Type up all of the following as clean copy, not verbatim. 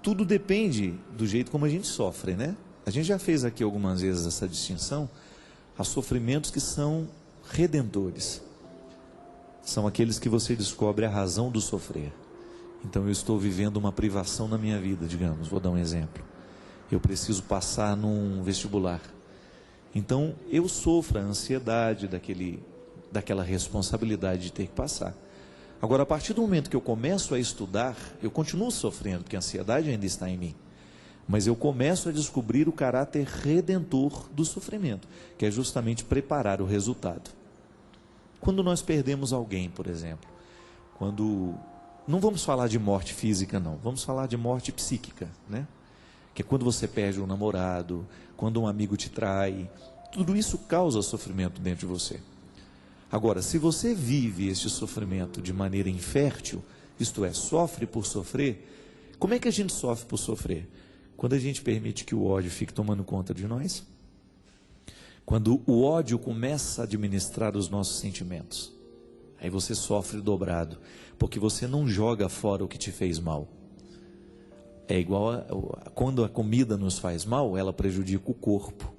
tudo depende do jeito como a gente sofre, né? A gente já fez aqui algumas vezes essa distinção. Há sofrimentos que são redentores. São aqueles que você descobre a razão do sofrer. Então eu estou vivendo uma privação na minha vida, digamos, vou dar um exemplo. Eu preciso passar num vestibular. Então eu sofro a ansiedade daquela responsabilidade de ter que passar. Agora, a partir do momento que eu começo a estudar, eu continuo sofrendo, porque a ansiedade ainda está em mim. Mas eu começo a descobrir o caráter redentor do sofrimento, que é justamente preparar o resultado. Quando nós perdemos alguém, por exemplo, não vamos falar de morte física, não, vamos falar de morte psíquica, né? Que é quando você perde um namorado, quando um amigo te trai, tudo isso causa sofrimento dentro de você. Agora, se você vive este sofrimento de maneira infértil, isto é, sofre por sofrer, como é que a gente sofre por sofrer? Quando a gente permite que o ódio fique tomando conta de nós, quando o ódio começa a administrar os nossos sentimentos, aí você sofre dobrado, porque você não joga fora o que te fez mal. É igual quando a comida nos faz mal, ela prejudica o corpo.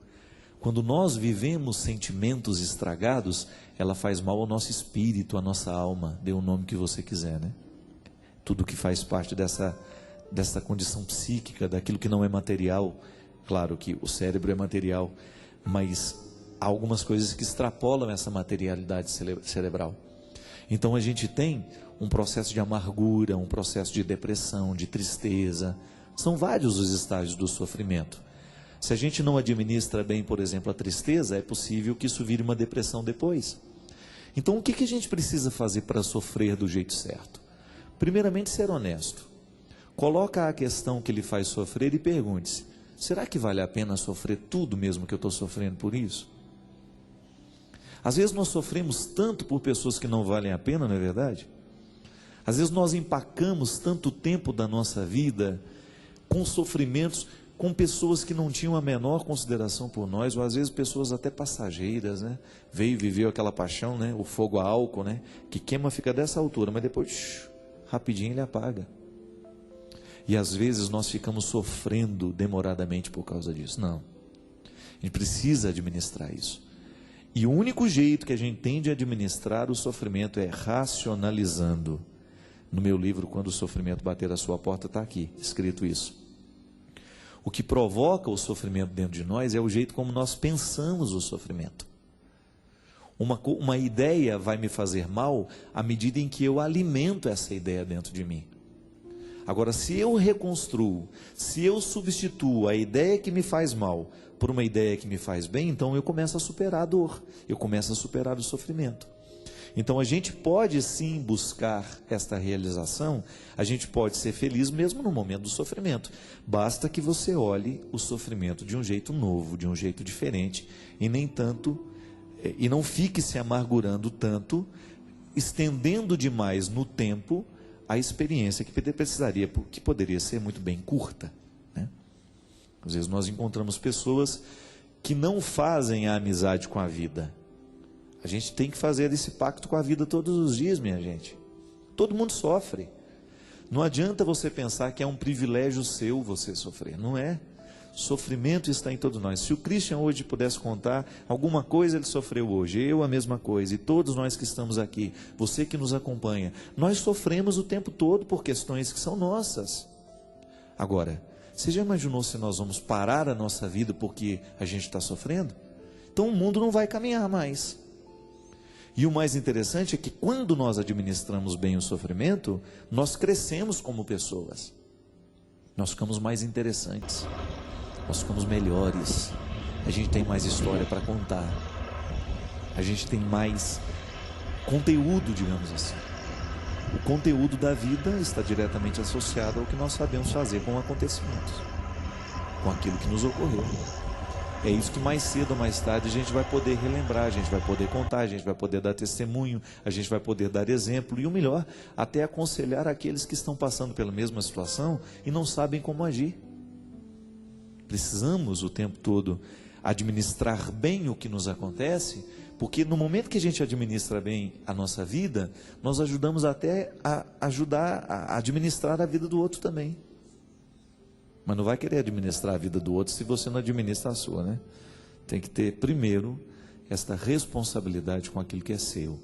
Quando nós vivemos sentimentos estragados, ela faz mal ao nosso espírito, à nossa alma, dê o nome que você quiser, né? Tudo que faz parte dessa condição psíquica, daquilo que não é material. Claro que o cérebro é material, mas há algumas coisas que extrapolam essa materialidade cerebral. Então a gente tem um processo de amargura, um processo de depressão, de tristeza. São vários os estágios do sofrimento. Se a gente não administra bem, por exemplo, a tristeza, é possível que isso vire uma depressão depois. Então o que a gente precisa fazer para sofrer do jeito certo? Primeiramente, ser honesto. Coloca a questão que lhe faz sofrer e pergunte-se: será que vale a pena sofrer tudo mesmo que eu estou sofrendo por isso? Às vezes nós sofremos tanto por pessoas que não valem a pena, não é verdade? Às vezes nós empacamos tanto tempo da nossa vida com sofrimentos, com pessoas que não tinham a menor consideração por nós, ou às vezes pessoas até passageiras, né? Veio e viveu aquela paixão, né? O fogo a álcool, né? Que queima, fica dessa altura, mas depois, rapidinho ele apaga. E às vezes nós ficamos sofrendo demoradamente por causa disso. Não. A gente precisa administrar isso. E o único jeito que a gente tem de administrar o sofrimento é racionalizando. No meu livro, Quando o Sofrimento Bater à Sua Porta, está aqui, escrito isso. O que provoca o sofrimento dentro de nós é o jeito como nós pensamos o sofrimento. Uma ideia vai me fazer mal à medida em que eu alimento essa ideia dentro de mim. Agora, se eu reconstruo, se eu substituo a ideia que me faz mal por uma ideia que me faz bem, então eu começo a superar a dor, eu começo a superar o sofrimento. Então a gente pode sim buscar esta realização, a gente pode ser feliz mesmo no momento do sofrimento. Basta que você olhe o sofrimento de um jeito novo, de um jeito diferente, e não fique se amargurando tanto, estendendo demais no tempo a experiência que poderia ser muito bem curta, né? Às vezes nós encontramos pessoas que não fazem a amizade com a vida. A gente tem que fazer esse pacto com a vida todos os dias, minha gente. Todo mundo sofre. Não adianta você pensar que é um privilégio seu você sofrer. Não é. Sofrimento está em todos nós. Se o Christian hoje pudesse contar alguma coisa ele sofreu hoje, eu a mesma coisa, e todos nós que estamos aqui, você que nos acompanha, nós sofremos o tempo todo por questões que são nossas. Agora, você já imaginou se nós vamos parar a nossa vida porque a gente está sofrendo? Então o mundo não vai caminhar mais. E o mais interessante é que quando nós administramos bem o sofrimento, nós crescemos como pessoas. Nós ficamos mais interessantes. Nós ficamos melhores. A gente tem mais história para contar. A gente tem mais conteúdo, digamos assim. O conteúdo da vida está diretamente associado ao que nós sabemos fazer com acontecimentos, com aquilo que nos ocorreu. É isso que mais cedo ou mais tarde a gente vai poder relembrar, a gente vai poder contar, a gente vai poder dar testemunho, a gente vai poder dar exemplo e o melhor, até aconselhar aqueles que estão passando pela mesma situação e não sabem como agir. Precisamos o tempo todo administrar bem o que nos acontece, porque no momento que a gente administra bem a nossa vida, nós ajudamos até a administrar a vida do outro também. Mas não vai querer administrar a vida do outro se você não administra a sua, né? Tem que ter, primeiro, esta responsabilidade com aquilo que é seu.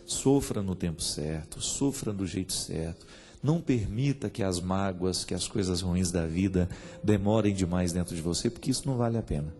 Sofra no tempo certo, sofra do jeito certo. Não permita que as mágoas, que as coisas ruins da vida demorem demais dentro de você, porque isso não vale a pena.